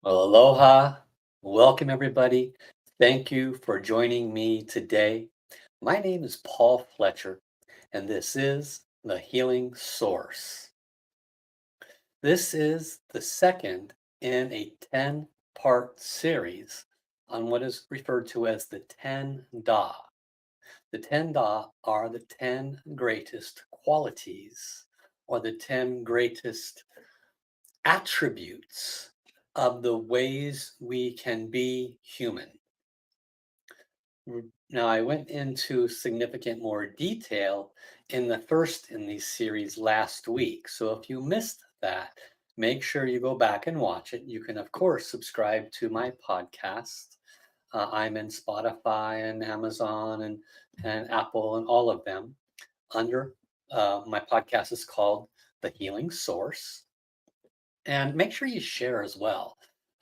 Well, aloha. Welcome, everybody. Thank you for joining me today. My name is Paul Fletcher, and this is The Healing Source. This is the second in a 10-part series on what is referred to as the 10 Da. The 10 Da are the 10 greatest qualities or the 10 greatest attributes of the ways we can be human. Now, I went into significant more detail in the first in these series last week. So if you missed that, make sure you go back and watch it. You can, of course, subscribe to my podcast. I'm in Spotify and Amazon and Apple and all of them. Under my podcast is called The Healing Source. And make sure you share as well.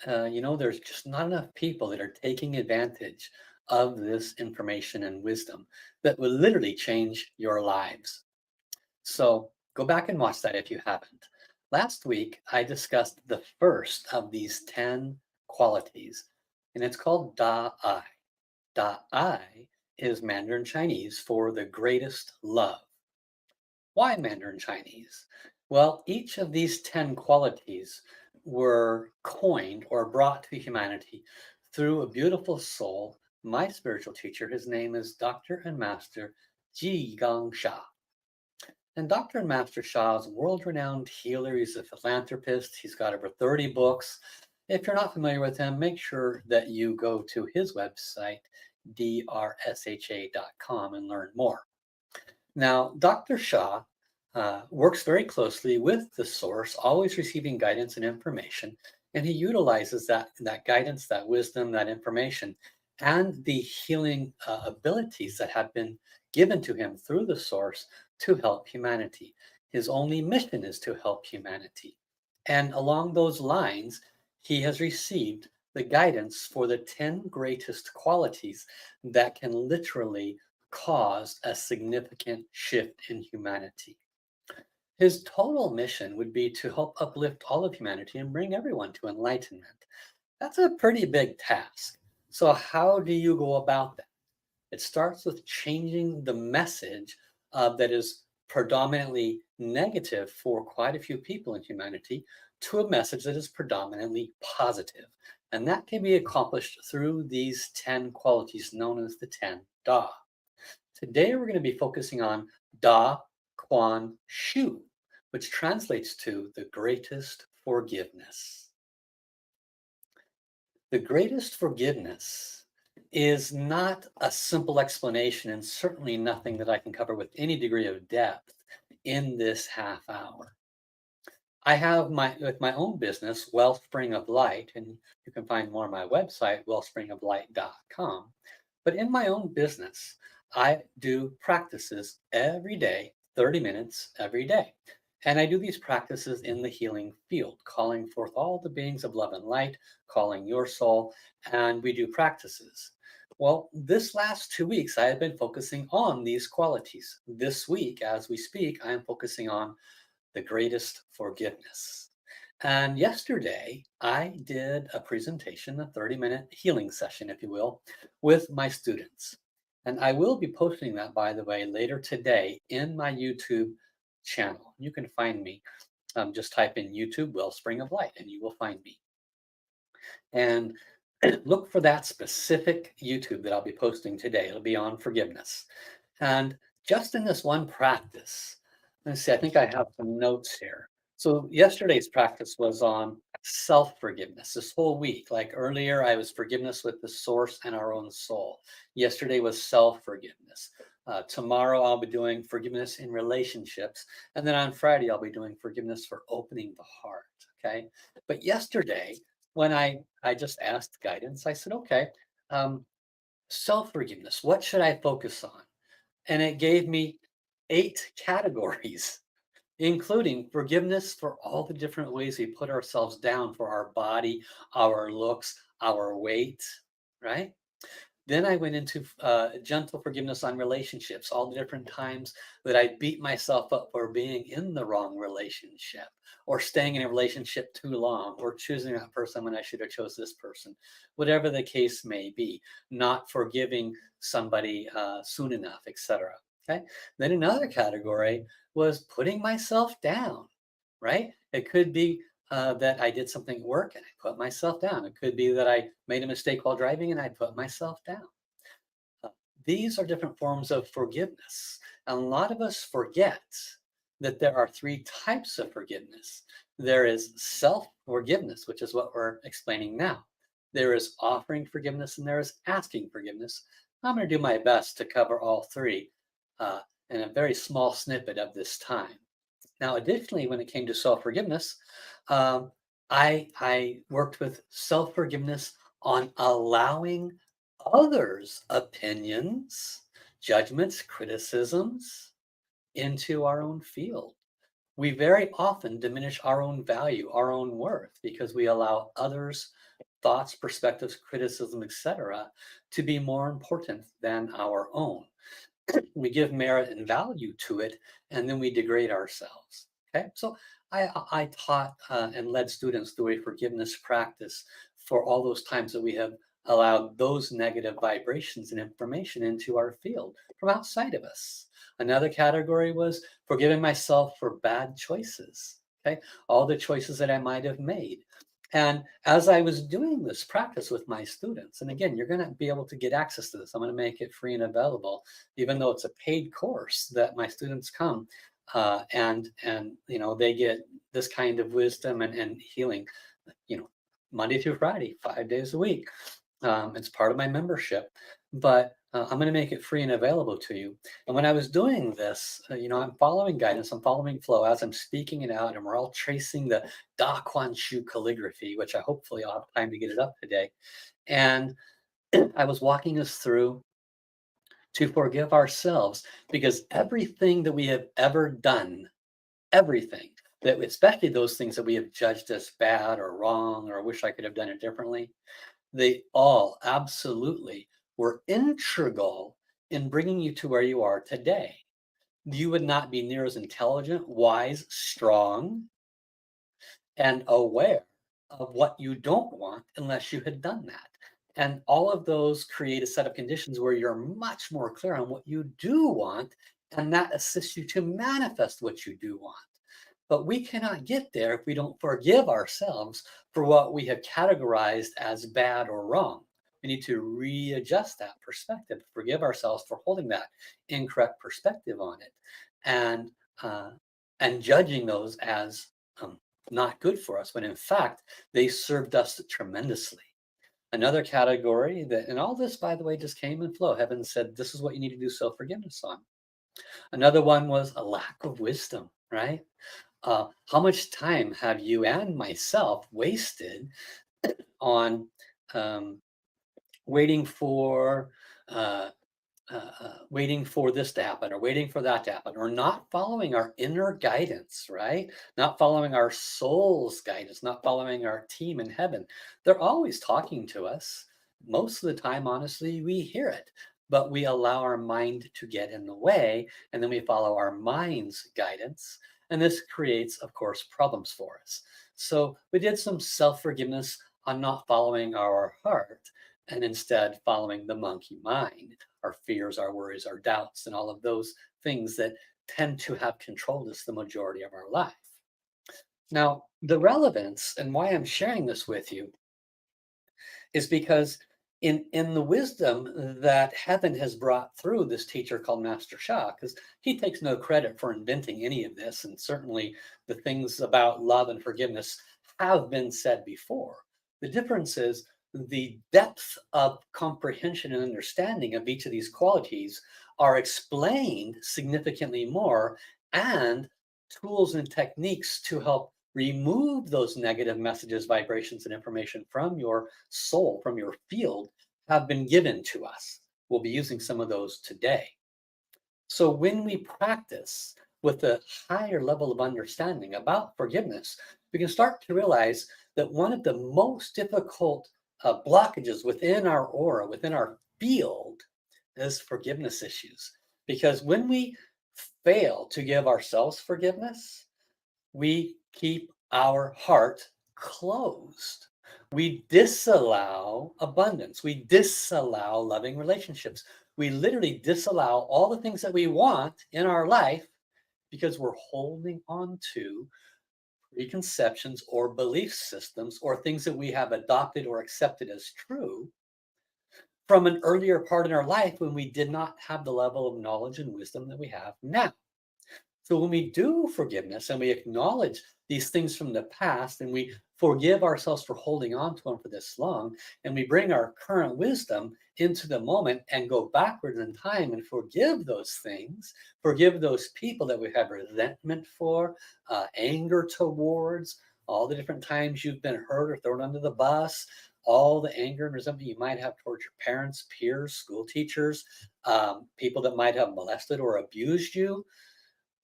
There's just not enough people that are taking advantage of this information and wisdom that will literally change your lives. So go back and watch that if you haven't. Last week, I discussed the first of these 10 qualities, and it's called Da-I. Da-I is Mandarin Chinese for the greatest love. Why Mandarin Chinese? Well, each of these 10 qualities were coined or brought to humanity through a beautiful soul, my spiritual teacher. His name is Dr. and Master Sha. And Dr. and Master Sha is a world-renowned healer. He's a philanthropist. He's got over 30 books. If you're not familiar with him, make sure that you go to his website, drsha.com, and learn more. Now, Dr. Sha works very closely with the source, always receiving guidance and information, and he utilizes that guidance, that wisdom, that information, and the healing abilities that have been given to him through the source to help humanity. His only mission is to help humanity. And along those lines, he has received the guidance for the 10 greatest qualities that can literally cause a significant shift in humanity. His total mission would be to help uplift all of humanity and bring everyone to enlightenment. That's a pretty big task. So, how do you go about that? It starts with changing the message that is predominantly negative for quite a few people in humanity to a message that is predominantly positive. And that can be accomplished through these 10 qualities known as the 10 Da. Today, we're going to be focusing on Da Kuan Shu, which translates to the greatest forgiveness. The greatest forgiveness is not a simple explanation, and certainly nothing that I can cover with any degree of depth in this half hour. I have my own business, Wellspring of Light, and you can find more on my website, wellspringoflight.com. But in my own business, I do practices every day, 30 minutes every day. And I do these practices in the healing field, calling forth all the beings of love and light, calling your soul, and we do practices. Well, this last 2 weeks, I have been focusing on these qualities. This week, as we speak, I am focusing on the greatest forgiveness. And yesterday, I did a presentation, a 30-minute healing session, if you will, with my students. And I will be posting that, by the way, later today in my YouTube channel. You can find me. Just type in YouTube Wellspring of Light and you will find me. And look for that specific YouTube that I'll be posting today. It'll be on forgiveness. And just in this one practice, let's see, I think I have some notes here. So yesterday's practice was on self-forgiveness. This whole week, like earlier, I was forgiveness with the source and our own soul. Yesterday was self-forgiveness. Tomorrow I'll be doing forgiveness in relationships. And then on Friday, I'll be doing forgiveness for opening the heart. Okay. But yesterday, when I just asked guidance, I said, okay, self-forgiveness, what should I focus on? And it gave me 8 categories, including forgiveness for all the different ways we put ourselves down for our body, our looks, our weight, right? Then I went into gentle forgiveness on relationships, all the different times that I beat myself up for being in the wrong relationship, or staying in a relationship too long, or choosing that person when I should have chose this person, whatever the case may be, not forgiving somebody soon enough, etc. Okay. Then another category was putting myself down, right? It could be that I did something at work and I put myself down. It could be that I made a mistake while driving and I put myself down. Uh, these are different forms of forgiveness. And a lot of us forget that there are three types of forgiveness. There is self forgiveness, which is what we're explaining now. There is offering forgiveness and there is asking forgiveness. I'm going to do my best to cover all three uh, in a very small snippet of this time. Now, additionally, when it came to self-forgiveness, um, I worked with self-forgiveness on allowing others' opinions, judgments, criticisms into our own field. We very often diminish our own value, our own worth, because we allow others' thoughts, perspectives, criticism, etc., to be more important than our own. We give merit and value to it, and then we degrade ourselves. Okay, so I taught and led students through a forgiveness practice for all those times that we have allowed those negative vibrations and information into our field from outside of us. Another category was forgiving myself for bad choices. Okay, all the choices that I might have made. And as I was doing this practice with my students, and again, you're going to be able to get access to this. I'm going to make it free and available, even though it's a paid course that my students come and they get this kind of wisdom and healing, you know, Monday through Friday, 5 days a week. It's part of my membership, but I'm going to make it free and available to you. And when I was doing this, I'm following guidance, I'm following flow as I'm speaking it out, and we're all tracing the Kuan calligraphy, which I hopefully I'll have time to get it up today. And I was walking us through to forgive ourselves because everything that we have ever done, everything that, especially those things that we have judged as bad or wrong or wish I could have done it differently, they all absolutely were integral in bringing you to where you are today. You would not be near as intelligent, wise, strong, and aware of what you don't want unless you had done that. And all of those create a set of conditions where you're much more clear on what you do want, and that assists you to manifest what you do want. But we cannot get there if we don't forgive ourselves for what we have categorized as bad or wrong. We need to readjust that perspective, forgive ourselves for holding that incorrect perspective on it, and uh, and judging those as um, not good for us, when in fact they served us tremendously. Another category that, and all this, by the way, just came in flow. Heaven said, this is what you need to do self forgiveness on. Another one was a lack of wisdom, right? How much time have you and myself wasted on um, waiting for uh, waiting for this to happen or waiting for that to happen, or not following our inner guidance, right? Not following our soul's guidance, not following our team in heaven. They're always talking to us. Most of the time, honestly, we hear it, but we allow our mind to get in the way, and then we follow our mind's guidance. And this creates, of course, problems for us. So we did some self forgiveness on not following our heart and instead following the monkey mind, our fears, our worries, our doubts, and all of those things that tend to have controlled us the majority of our life. Now, the relevance and why I'm sharing this with you is because in the wisdom that heaven has brought through this teacher called Master Sha, because he takes no credit for inventing any of this, and certainly the things about love and forgiveness have been said before. The difference is the depth of comprehension and understanding of each of these qualities are explained significantly more, and tools and techniques to help remove those negative messages, vibrations, and information from your soul, from your field, have been given to us. We'll be using some of those today. So when we practice with a higher level of understanding about forgiveness, we can start to realize that one of the most difficult blockages within our aura, within our field is forgiveness issues. Because when we fail to give ourselves forgiveness, we keep our heart closed. We disallow abundance. We disallow loving relationships. We literally disallow all the things that we want in our life because we're holding on to preconceptions or belief systems or things that we have adopted or accepted as true from an earlier part in our life when we did not have the level of knowledge and wisdom that we have now. So when we do forgiveness and we acknowledge these things from the past and we forgive ourselves for holding on to them for this long, and we bring our current wisdom into the moment and go backwards in time and forgive those things, forgive those people that we have resentment for, anger towards, all the different times you've been hurt or thrown under the bus, all the anger and resentment you might have towards your parents, peers, school teachers, people that might have molested or abused you.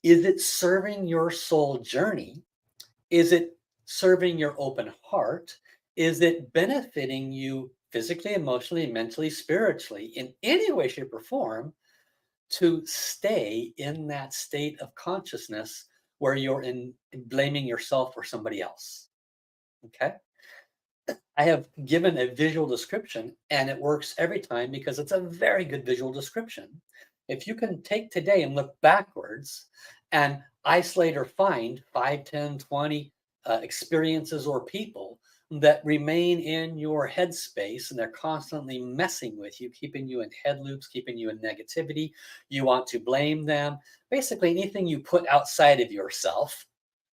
Is it serving your soul journey? Is it serving your open heart? Is it benefiting you physically, emotionally, mentally, spiritually, in any way, shape, or form to stay in that state of consciousness where you're in blaming yourself or somebody else? Okay. I have given a visual description and it works every time because it's a very good visual description. If you can take today and look backwards and isolate or find 5, 10, 20 experiences or people that remain in your headspace and they're constantly messing with you, keeping you in head loops, keeping you in negativity, you want to blame them. Basically, anything you put outside of yourself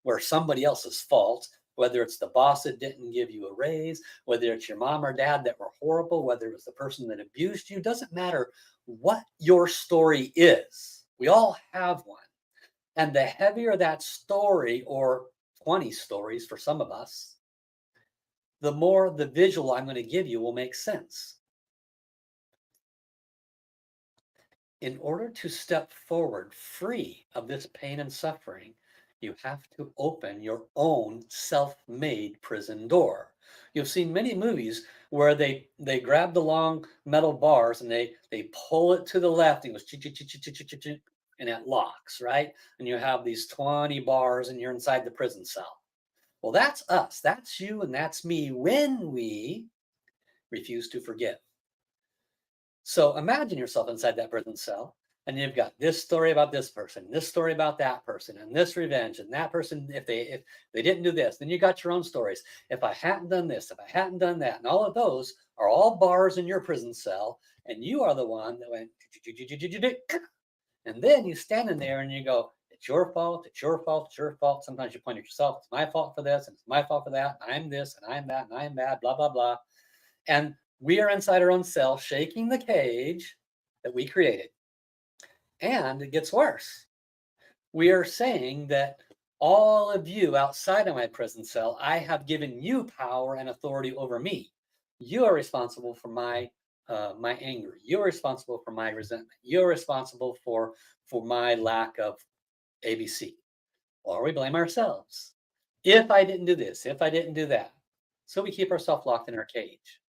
where somebody else's fault, whether it's the boss that didn't give you a raise, whether it's your mom or dad that were horrible, whether it was the person that abused you, doesn't matter what your story is. We all have one. And the heavier that story, or 20 stories for some of us, the more the visual I'm going to give you will make sense. In order to step forward free of this pain and suffering, you have to open your own self-made prison door. You've seen many movies where they grab the long metal bars and they pull it to the left and it goes and it locks, right? And you have these 20 bars and you're inside the prison cell. Well, that's us. That's you and that's me when we refuse to forgive. So imagine yourself inside that prison cell, and you've got this story about this person, this story about that person, and this revenge, and that person, if they didn't do this, then you got your own stories. If I hadn't done this, if I hadn't done that, and all of those are all bars in your prison cell, and you are the one that went, and then you stand in there and you go, it's your fault, it's your fault, it's your fault. Sometimes you point at yourself, it's my fault for this, and it's my fault for that. I'm this, and I'm that, and I'm bad, blah, blah, blah. And we are inside our own self, shaking the cage that we created. And it gets worse. We are saying that all of you outside of my prison cell, I have given you power and authority over me. You are responsible for my anger. You're responsible for my resentment. You're responsible for my lack of ABC. Or we blame ourselves. If I didn't do this, if I didn't do that. So we keep ourselves locked in our cage.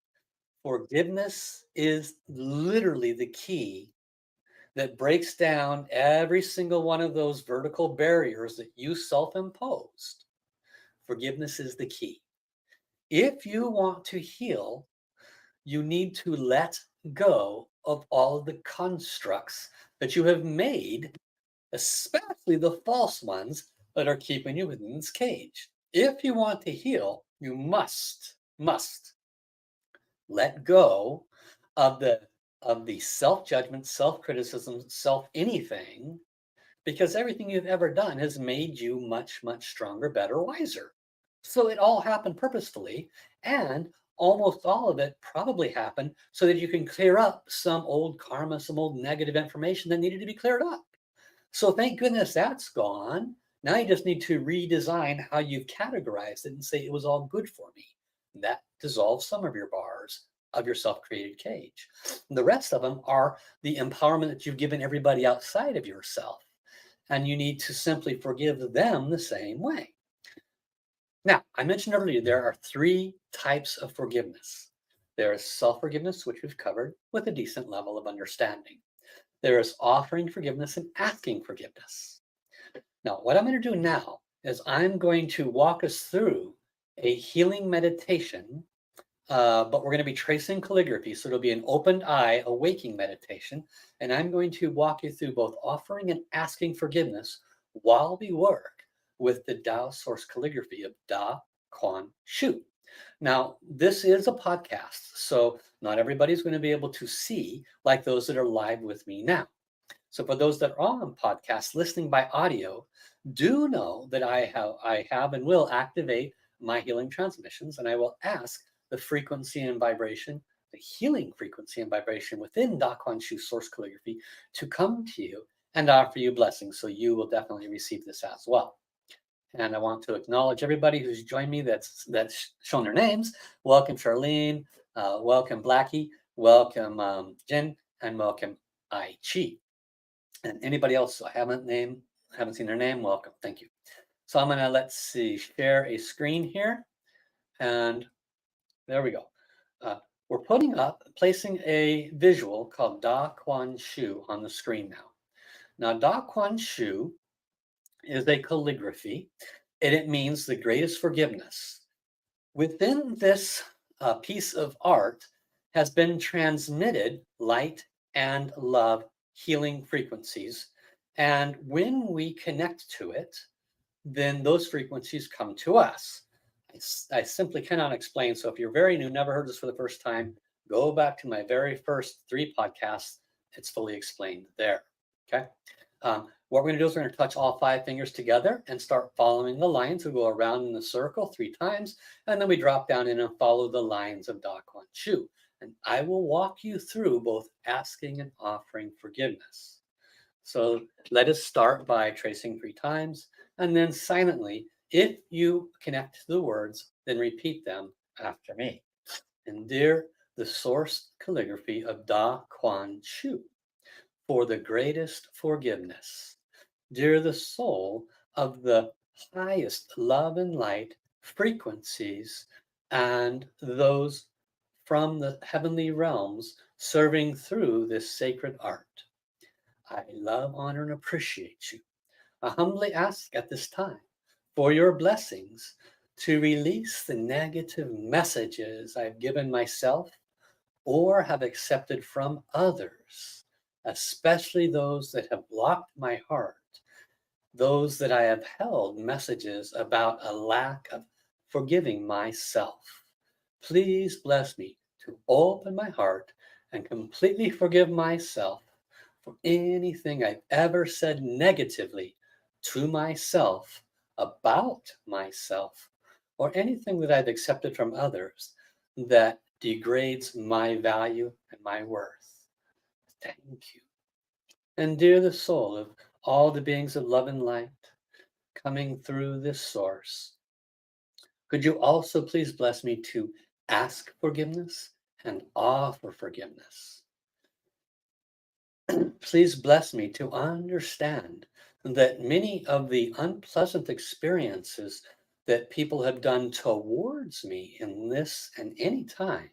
Forgiveness is literally the key that breaks down every single one of those vertical barriers that you self-imposed. Forgiveness is the key. If you want to heal, you need to let go of all of the constructs that you have made, especially the false ones that are keeping you within this cage. If you want to heal, you must let go of the self-judgment, self-criticism, self-anything, because everything you've ever done has made you much, much stronger, better, wiser. So it all happened purposefully, and almost all of it probably happened so that you can clear up some old karma, some old negative information that needed to be cleared up. So thank goodness that's gone. Now you just need to redesign how you've categorized it and say it was all good for me. That dissolves some of your bars of your self-created cage. The rest of them are the empowerment that you've given everybody outside of yourself. And you need to simply forgive them the same way. Now, I mentioned earlier there are 3 types of forgiveness. There is self-forgiveness, which we've covered with a decent level of understanding. There is offering forgiveness and asking forgiveness. Now, what I'm going to do now is I'm going to walk us through a healing meditation, but we're going to be tracing calligraphy. So it'll be an opened eye, a waking meditation. And I'm going to walk you through both offering and asking forgiveness while we work with the Tao Source calligraphy of Da, Kuan, Shu. Now, this is a podcast, so not everybody's going to be able to see like those that are live with me now. So for those that are on podcasts listening by audio, do know that I have and will activate my healing transmissions, and I will ask the frequency and vibration, the healing frequency and vibration within Da Kuan Shu source calligraphy to come to you and offer you blessings. So you will definitely receive this as well. And I want to acknowledge everybody who's joined me that's shown their names. Welcome, Charlene. Welcome, Blackie. Welcome, Jen. And welcome, I Chi. And anybody else I haven't seen their name, welcome. Thank you. So I'm gonna, let's see, share a screen here. And there we go. We're placing a visual called Da Kuan Shu on the screen now. Now, Da Kuan Shu is a calligraphy, and it means the greatest forgiveness. Within this piece of art has been transmitted light and love healing frequencies. And when we connect to it, then those frequencies come to us. I simply cannot explain. So if you're very new, never heard this for the first time, go back to my very first 3 podcasts. It's fully explained there. Okay. What we're going to do is we're going to touch all 5 fingers together and start following the lines. We go around in a circle 3 times, and then we drop down in and follow the lines of Da Kuan Shu. And I will walk you through both asking and offering forgiveness. So let us start by tracing 3 times, and then silently, if you connect to the words, then repeat them after me. And dear the source calligraphy of Da Kuan Shu, for the greatest forgiveness. Dear the soul of the highest love and light frequencies and those from the heavenly realms serving through this sacred art. I love, honor, and appreciate you. I humbly ask at this time for your blessings to release the negative messages I've given myself or have accepted from others, especially those that have blocked my heart, those that I have held messages about a lack of forgiving myself. Please bless me to open my heart and completely forgive myself for anything I've ever said negatively to myself, about myself, or anything that I've accepted from others that degrades my value and my worth. Thank you. And dear the soul of all the beings of love and light coming through this source, could you also please bless me to ask forgiveness and offer forgiveness? Please bless me to understand that many of the unpleasant experiences that people have done towards me in this and any time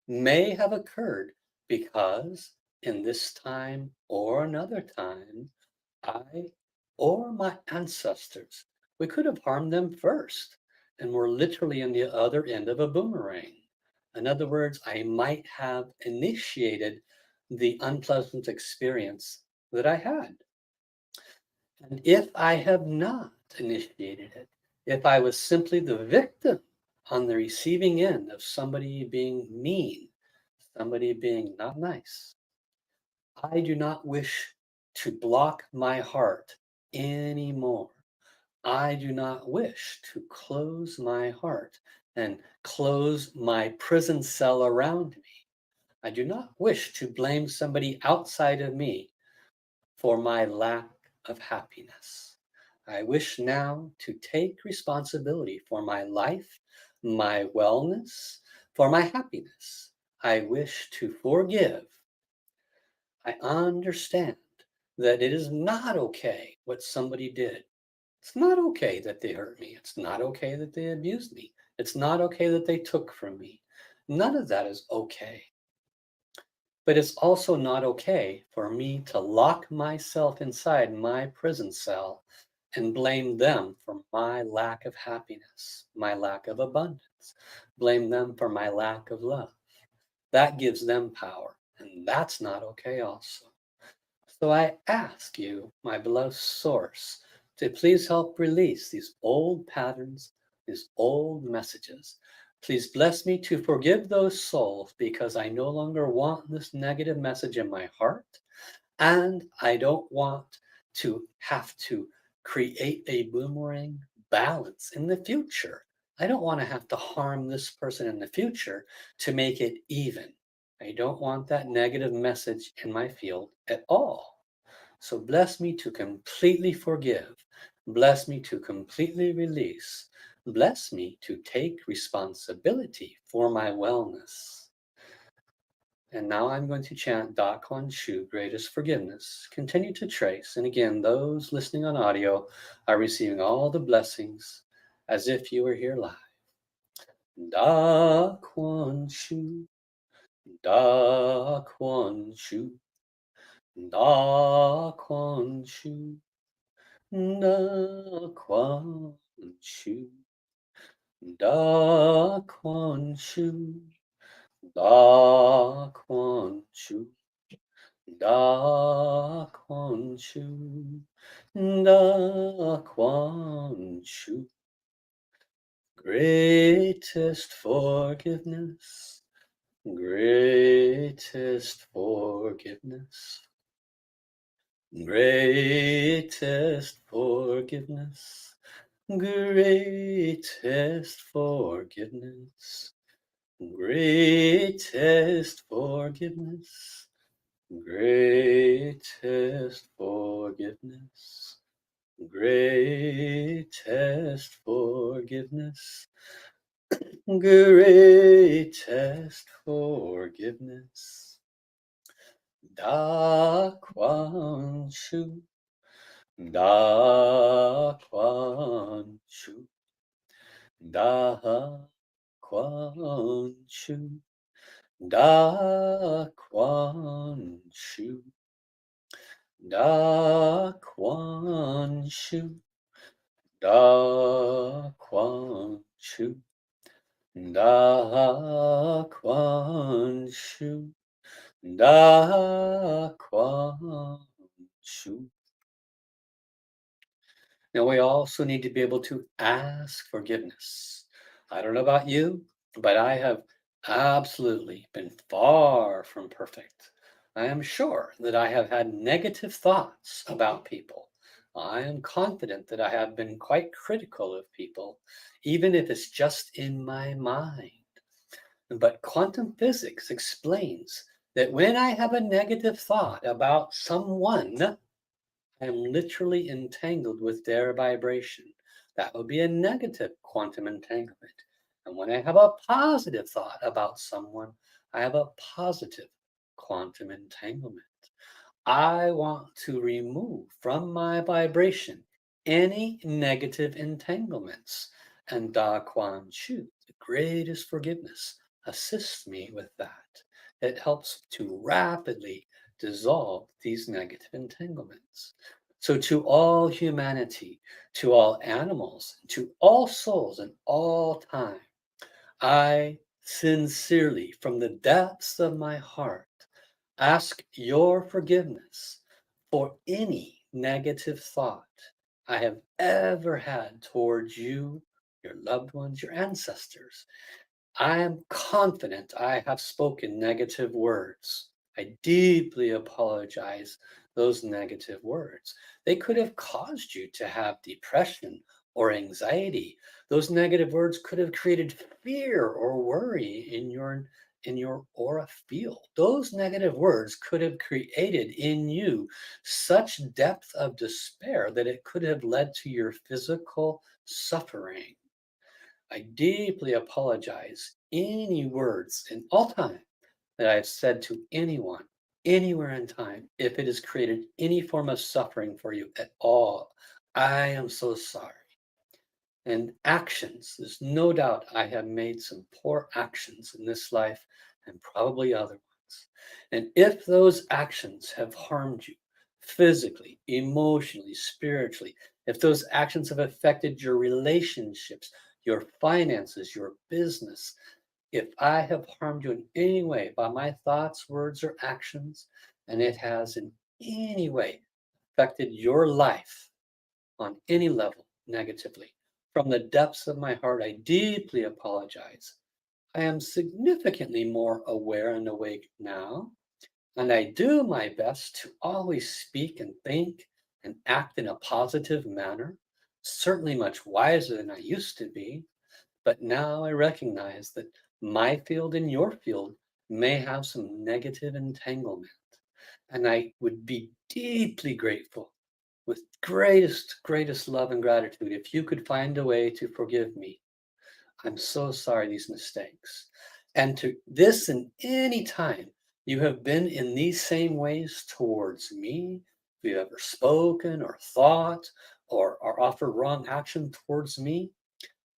may have occurred because in this time or another time, I or my ancestors, we could have harmed them first and were literally in the other end of a boomerang. In other words, I might have initiated the unpleasant experience that I had. And if I have not initiated it, if I was simply the victim on the receiving end of somebody being mean, somebody being not nice, I do not wish to block my heart anymore. I do not wish to close my heart and close my prison cell around me. I do not wish to blame somebody outside of me for my lack of happiness. I wish now to take responsibility for my life, my wellness, for my happiness. I wish to forgive. I understand that it is not okay what somebody did. It's not okay that they hurt me. It's not okay that they abused me. It's not okay that they took from me. None of that is okay. But it's also not okay for me to lock myself inside my prison cell and blame them for my lack of happiness, my lack of abundance, blame them for my lack of love. That gives them power, and that's not okay also. So I ask you, my beloved source, to please help release these old patterns, these old messages. Please bless me to forgive those souls because I no longer want this negative message in my heart. And I don't want to have to create a boomerang balance in the future. I don't want to have to harm this person in the future to make it even. I don't want that negative message in my field at all. So bless me to completely forgive. Bless me to completely release. Bless me to take responsibility for my wellness. And now I'm going to chant Da Kuan Shu, greatest forgiveness. Continue to trace. And again, those listening on audio are receiving all the blessings as if you were here live. Da Kuan Shu, Da Kuan Shu, Da Kuan Shu, Da Kuan Shu, Da Kuan Shu, Da Kuan Shu. Da Kuan Shu, Da Kuan Shu, greatest forgiveness, greatest forgiveness, greatest forgiveness, greatest forgiveness, greatest forgiveness. Greatest forgiveness, greatest forgiveness, greatest forgiveness. Da Kuan Shu, Da Kuan Shu, Da Kuan Shu, Da Kuan Shu. Da Kuan Shu, Da Kuan Shu, Da Kuan Shu, Da Kuan Shu. Now, we also need to be able to ask forgiveness. I don't know about you, but I have absolutely been far from perfect. I am sure that I have had negative thoughts about people. I am confident that I have been quite critical of people, even if it's just in my mind. But quantum physics explains that when I have a negative thought about someone, I am literally entangled with their vibration. That would be a negative quantum entanglement. And when I have a positive thought about someone, I have a positive quantum entanglement. I want to remove from my vibration any negative entanglements. And Da Kuan Shu, the greatest forgiveness, assists me with that. It helps to rapidly dissolve these negative entanglements. So, to all humanity, to all animals, to all souls in all time, I sincerely, from the depths of my heart, ask your forgiveness for any negative thought I have ever had towards you, your loved ones, your ancestors. I am confident I have spoken negative words. I deeply apologize those negative words. They could have caused you to have depression or anxiety. Those negative words could have created fear or worry in your aura field. Those negative words could have created in you such depth of despair that it could have led to your physical suffering. I deeply apologize any words in all time that I've said to anyone, anywhere in time, if it has created any form of suffering for you at all. I am so sorry. And actions, there's no doubt I have made some poor actions in this life and probably other ones. And if those actions have harmed you physically, emotionally, spiritually, if those actions have affected your relationships, your finances, your business, if I have harmed you in any way by my thoughts, words, or actions, and it has in any way affected your life on any level negatively, from the depths of my heart, I deeply apologize. I am significantly more aware and awake now, and I do my best to always speak and think and act in a positive manner, certainly much wiser than I used to be. But now I recognize that my field and your field may have some negative entanglement. And I would be deeply grateful, with greatest love and gratitude, if you could find a way to forgive me. I'm so sorry these mistakes. And to this and any time you have been in these same ways towards me, if you ever spoken or thought or offered wrong action towards me,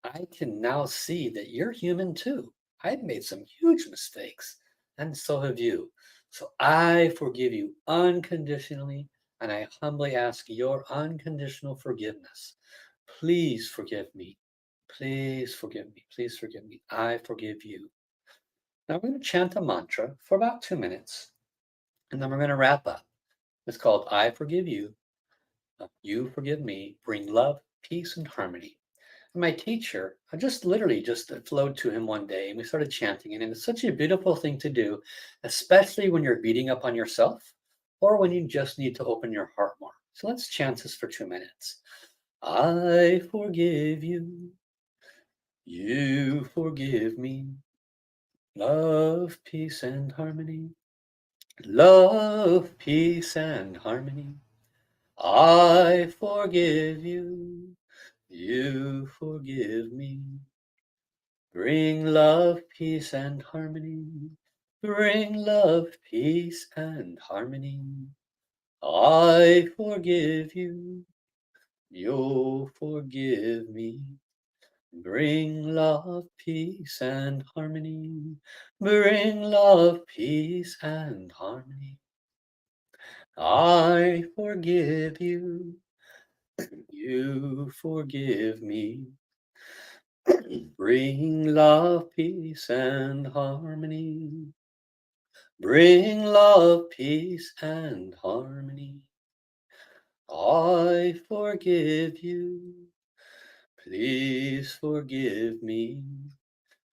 I can now see that you're human too. I've made some huge mistakes, and so have you. So I forgive you unconditionally, and I humbly ask your unconditional forgiveness. Please forgive me. Please forgive me. Please forgive me. I forgive you. Now we're going to chant a mantra for about 2 minutes, and then we're going to wrap up. It's called I forgive you. You forgive me. Bring love, peace, and harmony. My teacher, I just literally just flowed to him one day and we started chanting it. And it's such a beautiful thing to do, especially when you're beating up on yourself or when you just need to open your heart more. So let's chant this for 2 minutes. I forgive you. You forgive me. Love, peace, and harmony. Love, peace, and harmony. I forgive you. You forgive me. Bring love, peace, and harmony. Bring love, peace, and harmony. I forgive you. You forgive me. Bring love, peace, and harmony. Bring love, peace, and harmony. I forgive you. You forgive me. Bring love, peace, and harmony. Bring love, peace, and harmony. I forgive you. Please forgive me.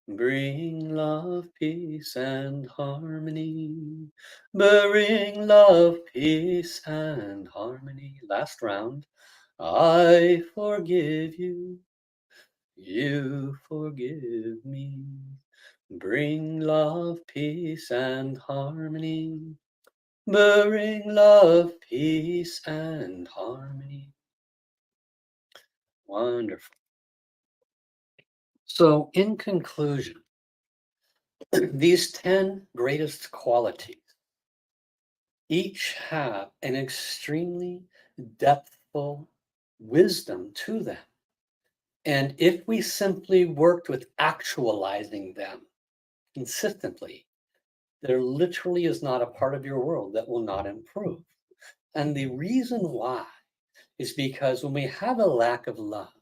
Bring love, peace, and harmony. Bring love, peace, and harmony. Last round. I forgive you. You forgive me. Bring love, peace, and harmony. Bring love, peace, and harmony. Wonderful. So, in conclusion, these 10 greatest qualities each have an extremely depthful wisdom to them. And if we simply worked with actualizing them consistently, there literally is not a part of your world that will not improve. And the reason why is because when we have a lack of love,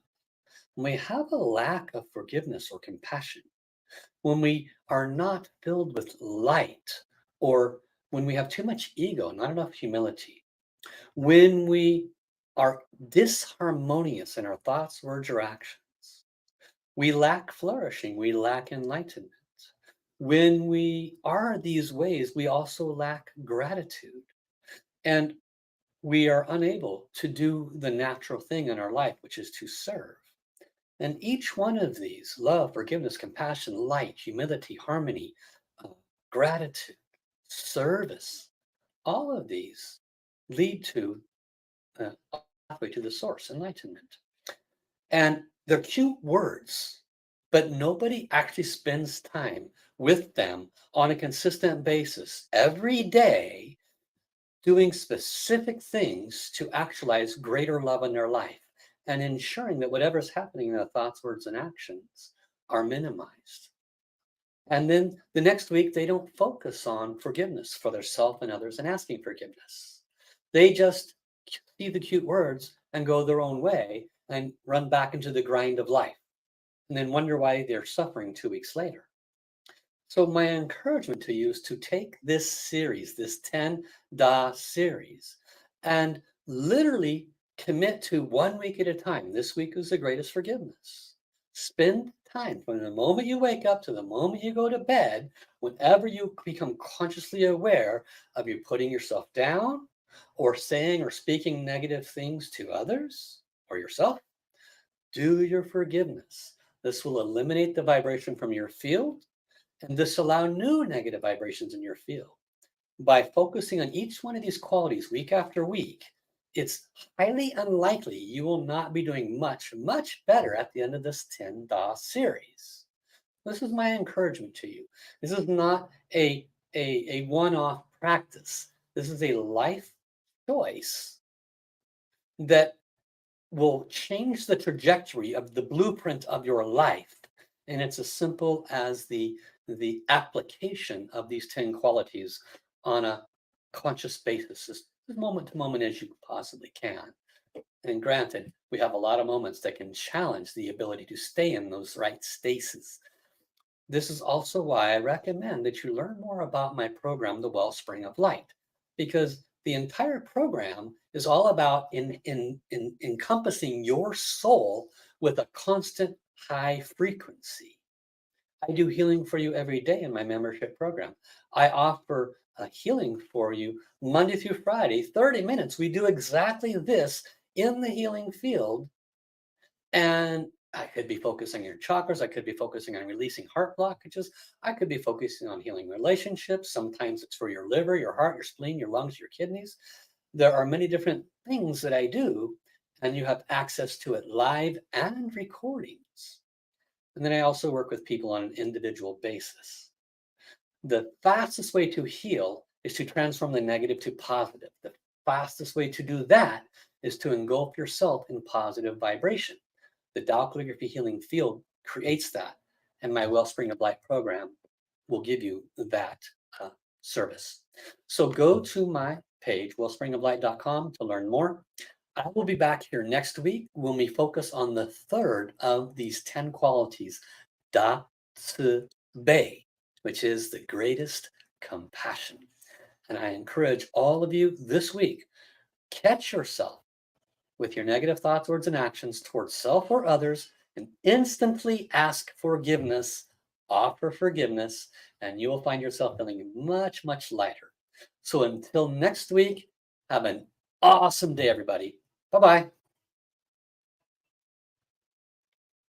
when we have a lack of forgiveness or compassion, when we are not filled with light, or when we have too much ego, not enough humility, when we are disharmonious in our thoughts, words, or actions, we lack flourishing, we lack enlightenment. When we are these ways, we also lack gratitude. And we are unable to do the natural thing in our life, which is to serve. And each one of these love, forgiveness, compassion, light, humility, harmony, uh, gratitude, service all of these lead to a pathway to the source, enlightenment. And they're cute words, but nobody actually spends time with them on a consistent basis every day doing specific things to actualize greater love in their life. and ensuring that whatever's happening in the thoughts, words, and actions are minimized. And then the next week, they don't focus on forgiveness for themselves and others and asking forgiveness. They just see the cute words and go their own way and run back into the grind of life and then wonder why they're suffering 2 weeks later. So, my encouragement to you is to take this series, this 10 Da series, and literally commit to 1 week at a time. This week is the greatest forgiveness. Spend time from the moment you wake up to the moment you go to bed, whenever you become consciously aware of you putting yourself down or saying or speaking negative things to others or yourself, do your forgiveness. This will eliminate the vibration from your field and disallow new negative vibrations in your field. By focusing on each one of these qualities week after week, it's highly unlikely you will not be doing much, much better at the end of this 10 Da series. This is my encouragement to you. This is not a one-off practice. This is a life choice that will change the trajectory of the blueprint of your life. And it's as simple as the application of these 10 qualities on a conscious basis, as moment to moment as you possibly can. And granted, we have a lot of moments that can challenge the ability to stay in those right stasis. This is also why I recommend that you learn more about my program, The Wellspring of Light, because the entire program is all about encompassing your soul with a constant high frequency. I do healing for you every day in my membership program. I offer healing for you Monday through Friday, 30 minutes. We do exactly this in the healing field. And I could be focusing on your chakras. I could be focusing on releasing heart blockages. I could be focusing on healing relationships. Sometimes it's for your liver, your heart, your spleen, your lungs, your kidneys. There are many different things that I do, and you have access to it live and recordings. And then I also work with people on an individual basis. The fastest way to heal is to transform the negative to positive. The fastest way to do that is to engulf yourself in positive vibration. The Tao calligraphy healing field creates that, and my Wellspring of Light program will give you that service. So go to my page, wellspringoflight.com, to learn more. I will be back here next week when we focus on the third of these 10 qualities, Da Ci Bei, which is the greatest compassion. And I encourage all of you this week, catch yourself with your negative thoughts, words, and actions towards self or others, and instantly ask forgiveness, offer forgiveness, and you will find yourself feeling much, much lighter. So until next week, have an awesome day, everybody. Bye-bye.